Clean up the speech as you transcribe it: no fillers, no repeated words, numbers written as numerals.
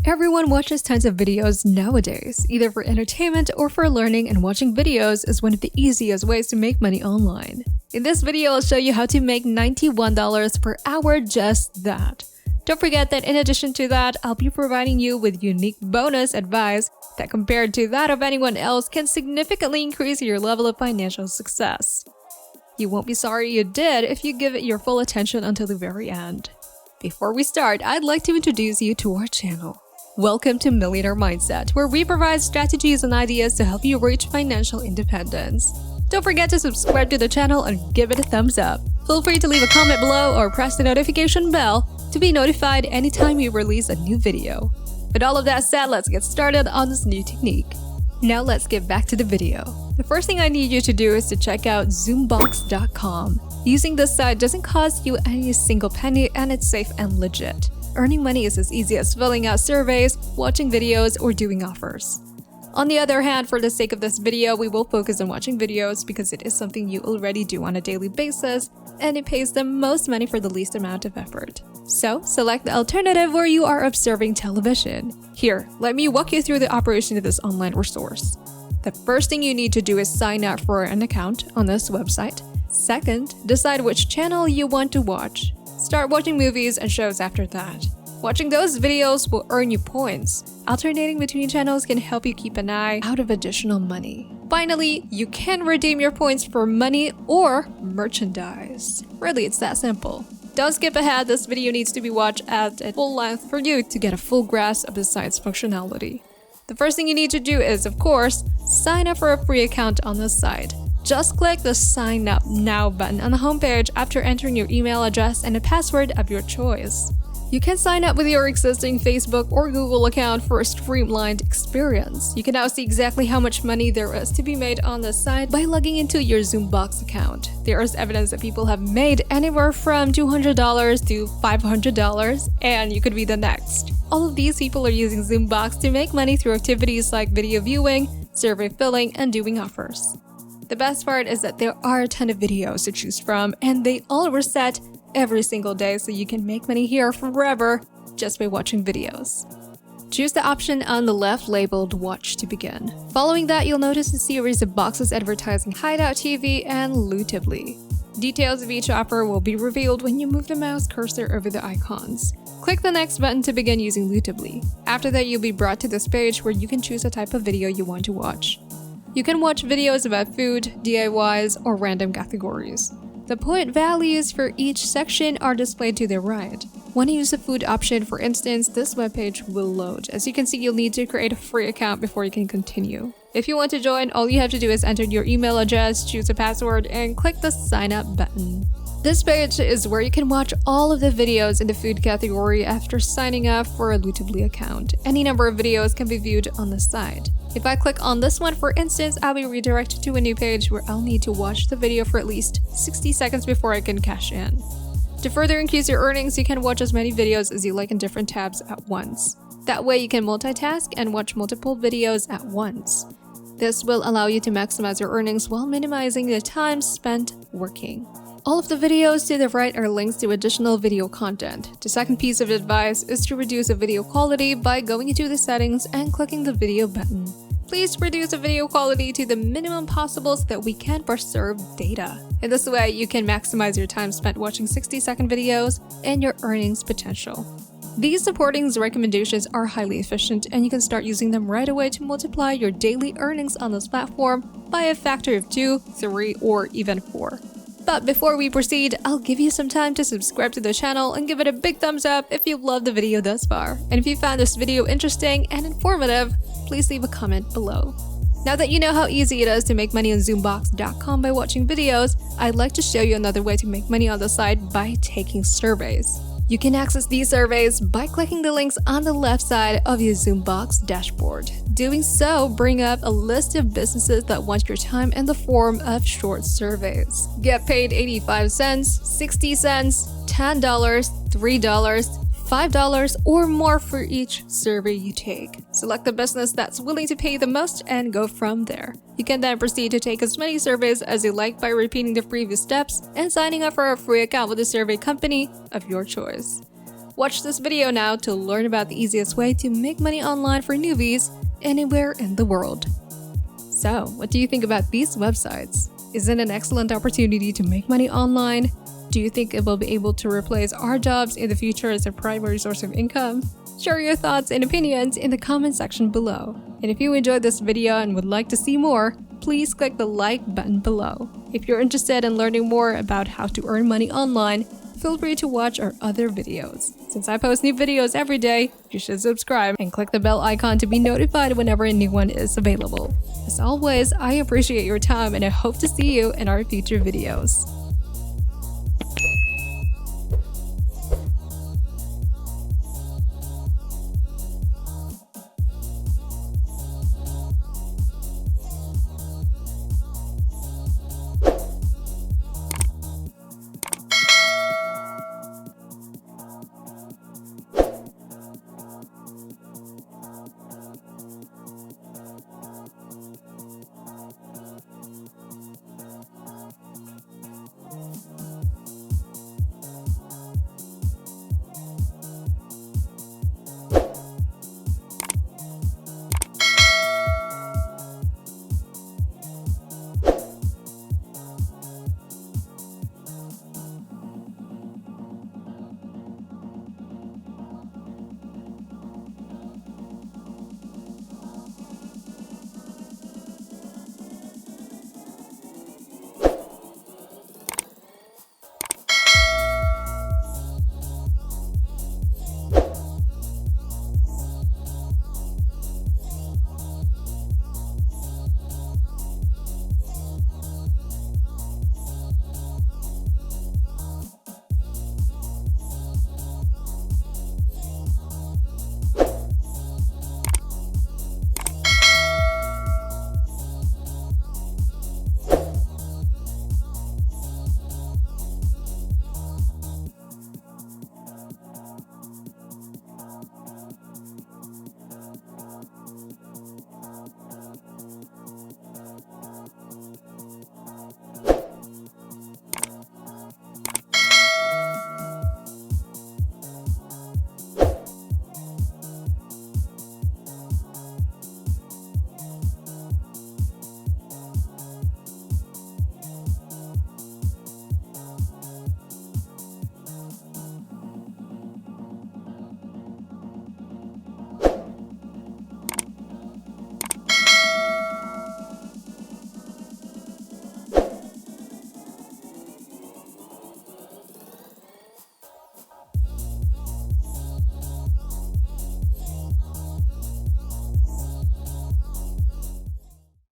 Everyone watches tons of videos nowadays, either for entertainment or for learning, and watching videos is one of the easiest ways to make money online. In this video, I'll show you how to make $91 per hour just that. Don't forget that in addition to that, I'll be providing you with unique bonus advice that compared to that of anyone else can significantly increase your level of financial success. You won't be sorry you did if you give it your full attention until the very end. Before we start, I'd like to introduce you to our channel. Welcome to Millionaire Mindset, where we provide strategies and ideas to help you reach financial independence. Don't forget to subscribe to the channel and give it a thumbs up. Feel free to leave a comment below or press the notification bell to be notified anytime we release a new video. With all of that said, let's get started on this new technique. Now let's get back to the video. The first thing I need you to do is to check out Zoombox.com. Using this site doesn't cost you any single penny and it's safe and legit. Earning money is as easy as filling out surveys, watching videos, or doing offers. On the other hand, for the sake of this video, we will focus on watching videos because it is something you already do on a daily basis and it pays the most money for the least amount of effort. So, select the alternative where you are observing television. Here, let me walk you through the operation of this online resource. The first thing you need to do is sign up for an account on this website. Second, decide which channel you want to watch. Start watching movies and shows after that. Watching those videos will earn you points. Alternating between channels can help you keep an eye out of additional money. Finally, you can redeem your points for money or merchandise. Really, it's that simple. Don't skip ahead, this video needs to be watched at full length for you to get a full grasp of the site's functionality. The first thing you need to do is, of course, sign up for a free account on this site. Just click the Sign Up Now button on the homepage after entering your email address and a password of your choice. You can sign up with your existing Facebook or Google account for a streamlined experience. You can now see exactly how much money there is to be made on the site by logging into your Zoombox account. There is evidence that people have made anywhere from $200 to $500, and you could be the next. All of these people are using Zoombox to make money through activities like video viewing, survey filling, and doing offers. The best part is that there are a ton of videos to choose from, and they all reset every single day, so you can make money here forever just by watching videos. Choose the option on the left labeled Watch to begin. Following that, you'll notice a series of boxes advertising Hideout TV and Lootably. Details of each offer will be revealed when you move the mouse cursor over the icons. Click the next button to begin using Lootably. After that, you'll be brought to this page where you can choose a type of video you want to watch. You can watch videos about food, DIYs, or random categories. The point values for each section are displayed to the right. When you use the food option, for instance, this webpage will load. As you can see, you'll need to create a free account before you can continue. If you want to join, all you have to do is enter your email address, choose a password, and click the Sign Up button. This page is where you can watch all of the videos in the food category after signing up for a Lootably account. Any number of videos can be viewed on the site. If I click on this one, for instance, I'll be redirected to a new page where I'll need to watch the video for at least 60 seconds before I can cash in. To further increase your earnings, you can watch as many videos as you like in different tabs at once. That way you can multitask and watch multiple videos at once. This will allow you to maximize your earnings while minimizing the time spent working. All of the videos to the right are links to additional video content. The second piece of advice is to reduce the video quality by going into the settings and clicking the video button. Please reduce the video quality to the minimum possible so that we can preserve data. In this way, you can maximize your time spent watching 60-second videos and your earnings potential. These supporting recommendations are highly efficient, and you can start using them right away to multiply your daily earnings on this platform by a factor of 2, 3, or even 4. But before we proceed, I'll give you some time to subscribe to the channel and give it a big thumbs up if you've loved the video thus far. And if you found this video interesting and informative, please leave a comment below. Now that you know how easy it is to make money on Zoombox.com by watching videos, I'd like to show you another way to make money on the site by taking surveys. You can access these surveys by clicking the links on the left side of your Zoombox dashboard. Doing so brings up a list of businesses that want your time in the form of short surveys. Get paid 85 cents, 60 cents, $10, $3, $5 or more for each survey you take. Select the business that's willing to pay the most and go from there. You can then proceed to take as many surveys as you like by repeating the previous steps and signing up for a free account with a survey company of your choice. Watch this video now to learn about the easiest way to make money online for newbies anywhere in the world. So, what do you think about these websites? Is it an excellent opportunity to make money online? Do you think it will be able to replace our jobs in the future as a primary source of income? Share your thoughts and opinions in the comment section below. And if you enjoyed this video and would like to see more, please click the like button below. If you're interested in learning more about how to earn money online, feel free to watch our other videos. Since I post new videos every day, you should subscribe and click the bell icon to be notified whenever a new one is available. As always, I appreciate your time and I hope to see you in our future videos.